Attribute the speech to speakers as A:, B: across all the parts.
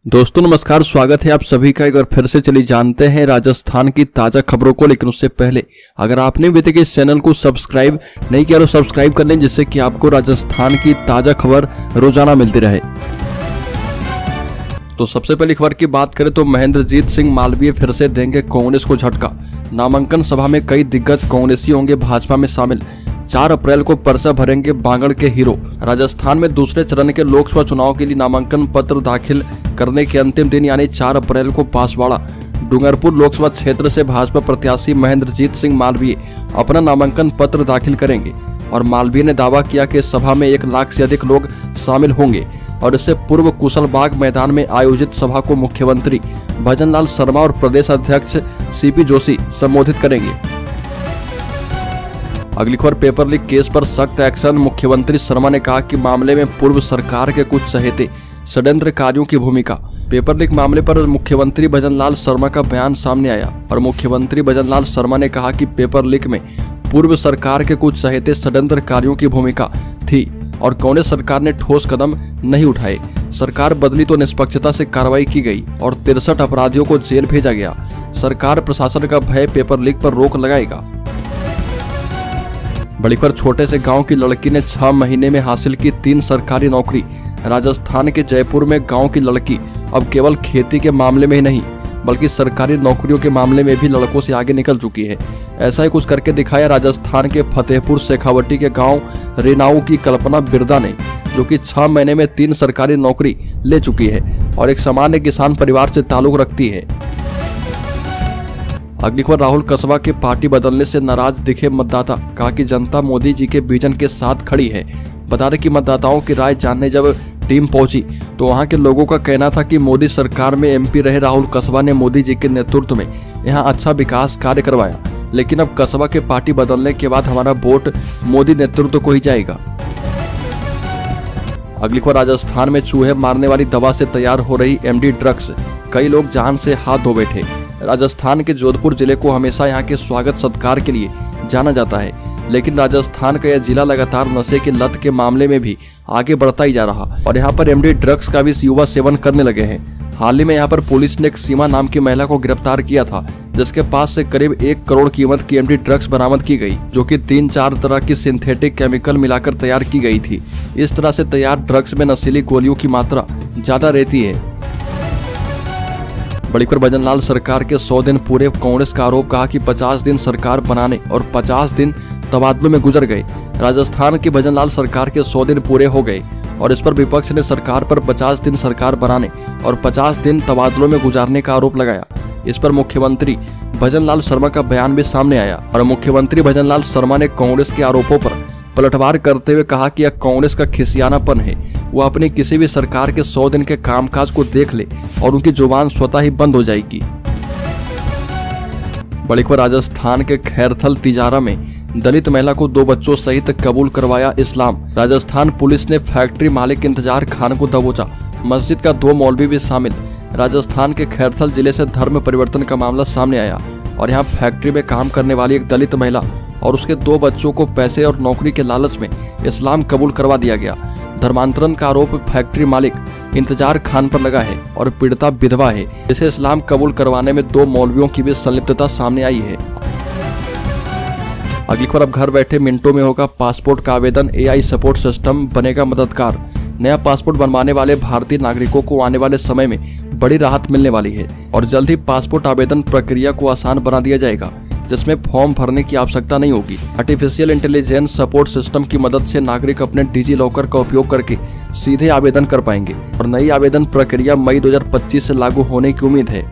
A: दोस्तों नमस्कार, स्वागत है आप सभी का। एक बार फिर से चलिए जानते हैं राजस्थान की ताज़ा खबरों को। लेकिन उससे पहले अगर आपने अभी तक इस चैनल को सब्सक्राइब नहीं किया तो सब्सक्राइब कर लें, जिससे कि आपको राजस्थान की ताज़ा खबर रोजाना मिलती रहे। तो सबसे पहली खबर की बात करें तो महेंद्रजीत सिंह मालवीय फिर से देंगे कांग्रेस को झटका। नामांकन सभा में कई दिग्गज कांग्रेसी होंगे भाजपा में शामिल। 4 अप्रैल को पर्चा भरेंगे बांगड़ के हीरो। राजस्थान में दूसरे चरण के लोकसभा चुनाव के लिए नामांकन पत्र दाखिल करने के अंतिम दिन यानी 4 अप्रैल को बांसवाड़ा डूंगरपुर लोकसभा क्षेत्र से भाजपा प्रत्याशी महेंद्रजीत सिंह मालवीय अपना नामांकन पत्र दाखिल करेंगे। और मालवीय ने दावा किया कि सभा में 1 लाख से अधिक लोग शामिल होंगे और इससे पूर्व कुशलबाग मैदान में आयोजित सभा को मुख्यमंत्री भजनलाल शर्मा और प्रदेश अध्यक्ष सीपी जोशी संबोधित करेंगे। अगली खबर पेपर लीक केस पर सख्त एक्शन। मुख्यमंत्री शर्मा ने कहा कि मामले में पूर्व सरकार के कुछ चहेते षड्यंत्रकारियों की भूमिका। पेपर लीक मामले पर मुख्यमंत्री भजनलाल शर्मा का बयान सामने आया और मुख्यमंत्री भजनलाल शर्मा ने कहा कि पेपर लीक में पूर्व सरकार के कुछ चहेते षड्यंत्रकारियों की भूमिका थी और कांग्रेस सरकार ने ठोस कदम नहीं उठाए। सरकार बदली तो निष्पक्षता से कार्रवाई की गई और 63 अपराधियों को जेल भेजा गया। सरकार प्रशासन का भय पेपर लीक पर रोक लगाएगा। बड़ी खबर छोटे से गांव की लड़की ने 6 महीने में हासिल की 3 सरकारी नौकरी। राजस्थान के जयपुर में गांव की लड़की अब केवल खेती के मामले में ही नहीं बल्कि सरकारी नौकरियों के मामले में भी लड़कों से आगे निकल चुकी है। ऐसा ही कुछ करके दिखाया राजस्थान के फतेहपुर शेखावटी के गांव रेनाऊ की कल्पना बिरदा ने, जो कि 6 महीने में 3 सरकारी नौकरी ले चुकी है और एक सामान्य किसान परिवार से ताल्लुक रखती है। अगली खबर राहुल कसबा के पार्टी बदलने से नाराज दिखे मतदाता। कहा कि जनता मोदी जी के विजन के साथ खड़ी है। बता दें कि मतदाताओं की राय जानने जब टीम पहुंची तो वहां के लोगों का कहना था कि मोदी सरकार में एमपी रहे राहुल कसबा ने मोदी जी के नेतृत्व में यहां अच्छा विकास कार्य करवाया, लेकिन अब कसबा के पार्टी बदलने के बाद हमारा वोट मोदी नेतृत्व को ही जाएगा। अगली खबर राजस्थान में चूहे मारने वाली दवा से तैयार हो रही एमडी ड्रग्स। कई लोग जान से हाथ धो बैठे। राजस्थान के जोधपुर जिले को हमेशा यहाँ के स्वागत सत्कार के लिए जाना जाता है, लेकिन राजस्थान का यह जिला लगातार नशे की लत के मामले में भी आगे बढ़ता ही जा रहा और यहाँ पर एमडी ड्रग्स का भी युवा सेवन करने लगे हैं। हाल ही में यहाँ पर पुलिस ने एक सीमा नाम की महिला को गिरफ्तार किया था, जिसके पास से करीब 1 करोड़ कीमत की एमडी ड्रग्स बरामद की गई, जो कि 3-4 तरह की सिंथेटिक केमिकल मिलाकर तैयार की गई थी। इस तरह से तैयार ड्रग्स में नशीली गोलियों की मात्रा ज्यादा रहती है। बड़ी खबर भजनलाल सरकार के 100 दिन पूरे। कांग्रेस का आरोप। कहा कि 50 दिन सरकार बनाने और 50 दिन तबादलों में गुजर गए। राजस्थान की भजनलाल सरकार के 100 दिन पूरे हो गए और इस पर विपक्ष ने सरकार पर 50 दिन सरकार बनाने और 50 दिन तबादलों में गुजारने का आरोप लगाया। इस पर मुख्यमंत्री भजनलाल शर्मा का बयान भी सामने आया और मुख्यमंत्री भजनलाल शर्मा ने कांग्रेस के आरोपों पर पलटवार करते हुए कहा कि यह कांग्रेस का खिसियानापन है। वो अपनी किसी भी सरकार के 100 दिन के कामकाज को देख ले और उनकी जुबान स्वतः ही बंद हो जाएगी। बड़ी खबर राजस्थान के खैरथल तिजारा में दलित महिला को 2 बच्चों सहित कबूल करवाया इस्लाम। राजस्थान पुलिस ने फैक्ट्री मालिक इंतजार खान को दबोचा। मस्जिद का 2 मौलवी भी शामिल। राजस्थान के खैरथल जिले से धर्म परिवर्तन का मामला सामने आया और यहाँ फैक्ट्री में काम करने वाली एक दलित महिला और उसके 2 बच्चों को पैसे और नौकरी के लालच में इस्लाम कबूल करवा दिया गया। धर्मांतरण का आरोप फैक्ट्री मालिक इंतजार खान पर लगा है और पीड़िता विधवा है, जिसे इस्लाम कबूल करवाने में 2 मौलवियों की भी संलिप्तता सामने आई है। अगली खबर अब घर बैठे मिनटों में होगा पासपोर्ट का आवेदन। एआई सपोर्ट सिस्टम बनेगा मददगार। नया पासपोर्ट बनवाने वाले भारतीय नागरिकों को आने वाले समय में बड़ी राहत मिलने वाली है और जल्द ही पासपोर्ट आवेदन प्रक्रिया को आसान बना दिया जाएगा, जिसमें फॉर्म भरने की आवश्यकता नहीं होगी। आर्टिफिशियल इंटेलिजेंस सपोर्ट सिस्टम की मदद से नागरिक अपने डिजी लॉकर का उपयोग करके सीधे आवेदन कर पाएंगे और नई आवेदन प्रक्रिया मई 2025 से लागू होने की उम्मीद है।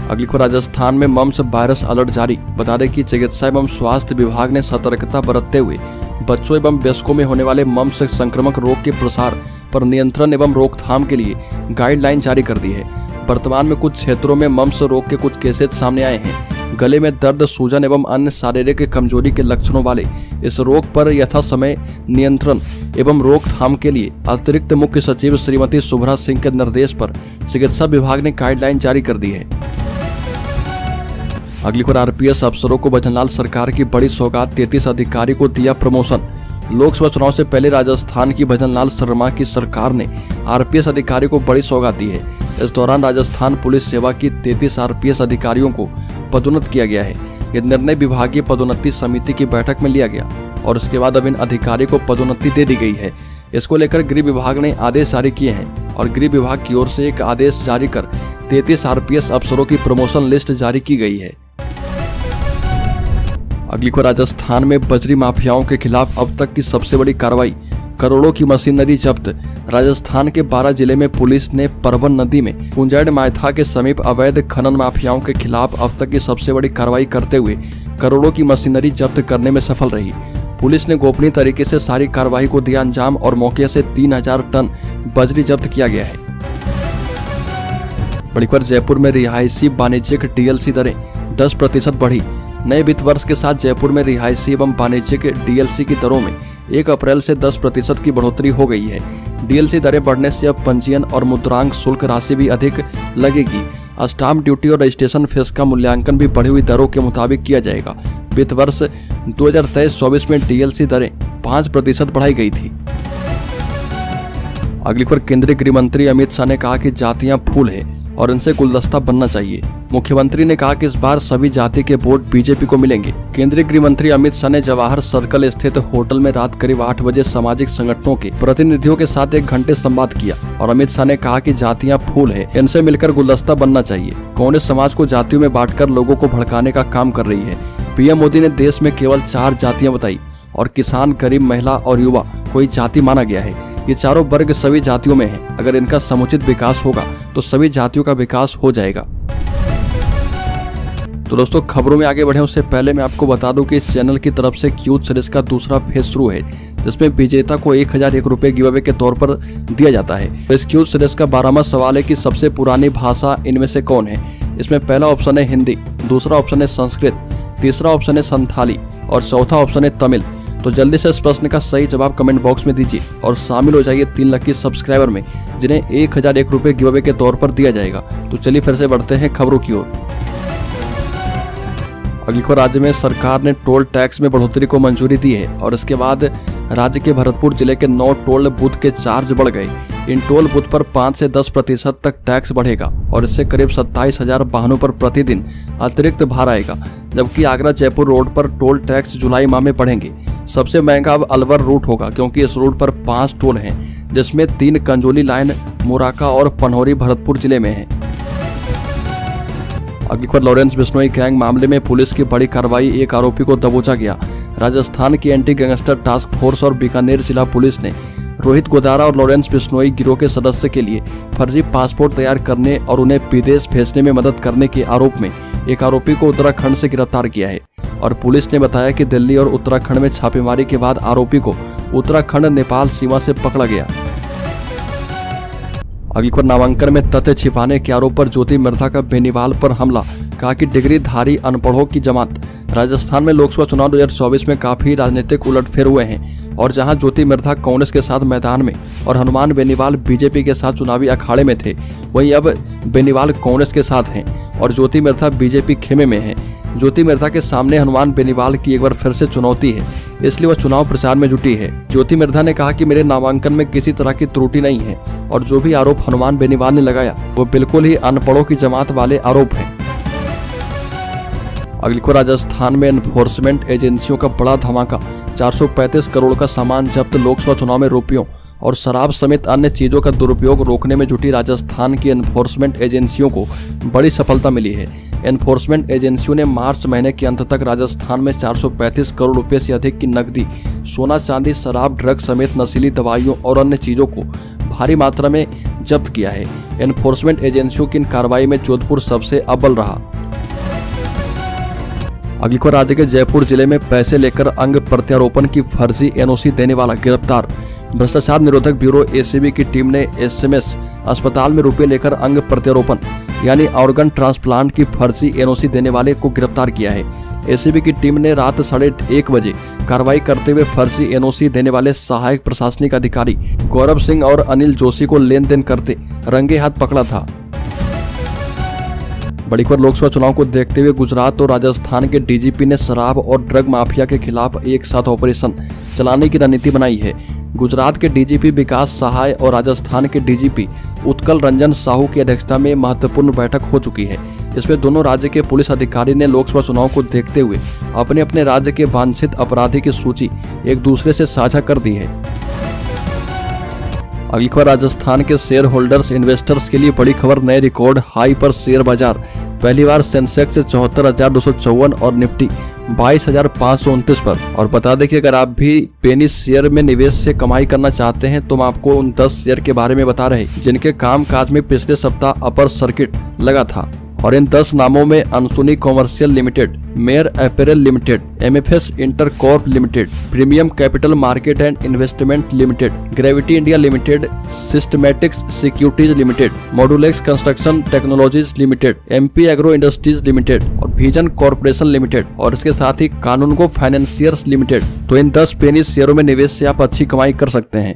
A: अगली खबर राजस्थान में मम्स वायरस अलर्ट जारी। बता दें कि चिकित्सा एवं स्वास्थ्य विभाग ने सतर्कता बरतते हुए बच्चों एवं वयस्कों में होने वाले मम्स संक्रामक रोग के प्रसार पर नियंत्रण एवं रोकथाम के लिए गाइडलाइन जारी कर दी है। वर्तमान में कुछ क्षेत्रों में मम्स रोग के कुछ केसेस सामने आए हैं। गले में दर्द, सूजन एवं अन्य शारीरिक कमजोरी के लक्षणों वाले इस रोग पर यथा समय नियंत्रण एवं रोकथाम के लिए अतिरिक्त मुख्य सचिव श्रीमती शुभ्रा सिंह के निर्देश पर चिकित्सा विभाग ने गाइडलाइन जारी कर दी है। अगली खबर आरपीएस अफसरों को भजनलाल सरकार की बड़ी सौगात। 33 अधिकारी को दिया प्रमोशन। लोकसभा चुनाव से पहले राजस्थान की भजनलाल शर्मा की सरकार ने आरपीएस अधिकारी को बड़ी सौगात दी है। इस दौरान राजस्थान पुलिस सेवा की 33 आरपीएस अधिकारियों को पदोन्नत किया गया है। यह निर्णय विभागीय पदोन्नति समिति की बैठक में लिया गया और उसके बाद अब इन अधिकारियों को पदोन्नति दे दी गई है। इसको लेकर गृह विभाग ने आदेश जारी किए हैं और गृह विभाग की ओर से एक आदेश जारी कर 33 आरपीएस अफसरों की प्रमोशन लिस्ट जारी की गई है। अगली को राजस्थान में बजरी माफियाओं के खिलाफ अब तक की सबसे बड़ी कार्रवाई, करोड़ों की मशीनरी जब्त। राजस्थान के 12 जिले में पुलिस ने परवन नदी में कुंजैड मायथा के समीप अवैध खनन माफियाओं के खिलाफ अब तक की सबसे बड़ी कार्रवाई करते हुए करोड़ों की मशीनरी जब्त करने में सफल रही। पुलिस ने गोपनीय तरीके से सारी कार्रवाई को दिया अंजाम और मौके से 3000 टन बजरी जब्त किया गया है। बड़ी खबर, जयपुर में रिहायशी वाणिज्यिक डीएलसी दरें 10% बढ़ी। नए वित्त वर्ष के साथ जयपुर में रिहायशी एवं वाणिज्यिक डीएलसी की दरों में 1 अप्रैल से 10% की बढ़ोतरी हो गई है। डीएलसी दरें बढ़ने से अब पंजीयन और मुद्रांक शुल्क राशि भी अधिक लगेगी। स्टाम्प ड्यूटी और रजिस्ट्रेशन फीस का मूल्यांकन भी बढ़ी हुई दरों के मुताबिक किया जाएगा। वित्त वर्ष 2023-24 में डीएलसी दरें 5% बढ़ाई गई थी। अगली खबर, केंद्रीय गृह मंत्री अमित शाह ने कहा कि जातियां फूल है और इनसे गुलदस्ता बनना चाहिए। मुख्यमंत्री ने कहा कि इस बार सभी जाति के वोट बीजेपी को मिलेंगे। केंद्रीय गृह मंत्री अमित शाह ने जवाहर सर्कल स्थित होटल में रात करीब 8 बजे सामाजिक संगठनों के प्रतिनिधियों के साथ 1 घंटे संवाद किया और अमित शाह ने कहा कि जातियां फूल है, इनसे मिलकर गुलदस्ता बनना चाहिए। कांग्रेस समाज को जातियों में बांटकर लोगों को भड़काने का काम कर रही है। पीएम मोदी ने देश में केवल 4 जातियां बताई और किसान, गरीब, महिला और युवा कोई जाति माना गया है। ये चारों वर्ग सभी जातियों में है। अगर इनका समुचित विकास होगा तो सभी जातियों का विकास हो जाएगा। तो दोस्तों, खबरों में आगे बढ़े उससे पहले मैं आपको बता दूं कि इस चैनल की तरफ से क्यूज सीरीज का दूसरा फेज शुरू है, जिसमें विजेता को 1001 रुपए गिव अवे के तौर पर दिया जाता है। तो इस क्यूज सीरीज का 12वां सवाल है कि सबसे पुरानी भाषा इनमें से कौन है। इसमें पहला ऑप्शन है हिंदी, दूसरा ऑप्शन है संस्कृत, तीसरा ऑप्शन है संथाली और चौथा ऑप्शन है तमिल। तो जल्दी से इस प्रश्न का सही जवाब कमेंट बॉक्स में दीजिए और शामिल हो जाइए 3 लकी सब्सक्राइबर में, जिन्हें 1001 रुपए गिव अवे के तौर पर दिया जाएगा। तो चलिए फिर से बढ़ते हैं खबरों की ओर। अगली खबर, राज्य में सरकार ने टोल टैक्स में बढ़ोतरी को मंजूरी दी है और इसके बाद राज्य के भरतपुर जिले के 9 टोल बूथ के चार्ज बढ़ गए। इन टोल बूथ पर 5 से 10% तक टैक्स बढ़ेगा और इससे करीब 27,000 वाहनों पर प्रतिदिन अतिरिक्त भार आएगा। जबकि आगरा जयपुर रोड पर टोल टैक्स जुलाई माह में बढ़ेंगे। सबसे महंगा अब अलवर रूट होगा, क्योंकि इस रूट पर 5 टोल हैं, जिसमें 3 कंजोली लाइन, मुराका और पनहोरी भरतपुर जिले में है। अगली खबर, लॉरेंस बिश्नोई गैंग मामले में पुलिस की बड़ी कार्रवाई, 1 आरोपी को दबोचा गया। राजस्थान की एंटी गैंगस्टर टास्क फोर्स और बीकानेर जिला पुलिस ने रोहित गोदारा और लॉरेंस बिश्नोई गिरोह के सदस्य के लिए फर्जी पासपोर्ट तैयार करने और उन्हें विदेश भेजने में मदद करने के आरोप में 1 आरोपी को उत्तराखंड से गिरफ्तार किया है। और पुलिस ने बताया कि दिल्ली और उत्तराखंड में छापेमारी के बाद आरोपी को उत्तराखंड नेपाल सीमा से पकड़ा गया। अगली खबर, नामांकन में तथ्य छिपाने के आरोप पर ज्योति मिर्धा का बेनीवाल पर हमला, कहा कि डिग्रीधारी अनपढ़ों की जमात। राजस्थान में लोकसभा चुनाव 2024 में काफी राजनीतिक उलटफेर हुए हैं और जहां ज्योति मिर्धा कांग्रेस के साथ मैदान में और हनुमान बेनीवाल बीजेपी के साथ चुनावी अखाड़े में थे, वहीं अब बेनीवाल कांग्रेस के साथ हैं और ज्योति मिर्धा बीजेपी खेमे में है। ज्योति मिर्धा के सामने हनुमान बेनीवाल की एक बार फिर से चुनौती है, इसलिए वह चुनाव प्रचार में जुटी है। ज्योति मिर्धा ने कहा कि मेरे नामांकन में किसी तरह की त्रुटि नहीं है और जो भी आरोप हनुमान बेनीवाल ने लगाया वो बिल्कुल ही अनपढ़ों की जमात वाले आरोप हैं। अगली को, राजस्थान में एनफोर्समेंट एजेंसियों का बड़ा धमाका, 435 करोड़ का सामान जब्त। लोकसभा चुनाव में रुपयों और शराब समेत अन्य चीजों का दुरुपयोग रोकने में जुटी राजस्थान की एनफोर्समेंट एजेंसियों को बड़ी सफलता मिली है। एनफोर्समेंट एजेंसियों ने मार्च महीने के अंत तक राजस्थान में 435 करोड़ रुपए से अधिक की नकदी, सोना, चांदी, शराब, ड्रग्स समेत नशीली दवाइयों और अन्य चीजों को भारी मात्रा में जब्त किया है। एनफोर्समेंट एजेंसियों की इन कार्रवाई में जोधपुर सबसे अव्वल रहा। अगली को, राज्य के जयपुर जिले में पैसे लेकर अंग प्रत्यारोपण की फर्जी एनओसी देने वाला गिरफ्तार। भ्रष्टाचार निरोधक ब्यूरो एसीबी की टीम ने एसएमएस अस्पताल में रुपए लेकर अंग प्रत्यारोपण यानी ऑर्गन ट्रांसप्लांट की फर्जी एनओसी देने वाले को गिरफ्तार किया है। एसीबी की टीम ने रात 1:30 बजे कार्रवाई करते हुए फर्जी एनओसी देने वाले सहायक प्रशासनिक अधिकारी गौरव सिंह और अनिल जोशी को लेन देन करते रंगे हाथ पकड़ा था। बड़ी खबर लोकसभा चुनाव को देखते हुए गुजरात और राजस्थान के डीजीपी ने शराब और ड्रग माफिया के खिलाफ एक साथ ऑपरेशन चलाने की रणनीति बनाई है। गुजरात के डीजीपी विकास सहाय और राजस्थान के डीजीपी उत्कल रंजन साहू की अध्यक्षता में महत्वपूर्ण बैठक हो चुकी है। इसमें दोनों राज्य के पुलिस अधिकारी ने लोकसभा चुनाव को देखते हुए अपने अपने राज्य के वांछित अपराधी की सूची एक दूसरे से साझा कर दी है। अगली खबर राजस्थान के शेयर होल्डर्स इन्वेस्टर्स के लिए बड़ी खबर, नए रिकॉर्ड हाई पर शेयर बाजार। पहली बार सेंसेक्स 74,254 और निफ्टी 22,529 पर। और बता दें कि अगर आप भी पेनी शेयर में निवेश से कमाई करना चाहते हैं तो हम आपको उन 10 शेयर के बारे में बता रहे हैं जिनके कामकाज में पिछले सप्ताह अपर सर्किट लगा था। और इन 10 नामों में Ansuni commercial limited, Meyer apparel limited, MFS Intercorp limited, premium capital market and investment limited, gravity India limited, systematics securities limited, modulex construction technologies limited, MP agro industries limited और विजन कॉर्पोरेशन लिमिटेड और इसके साथ ही कानून को financiers limited. तो इन 10 पेनी शेयरों में निवेश से आप अच्छी कमाई कर सकते हैं।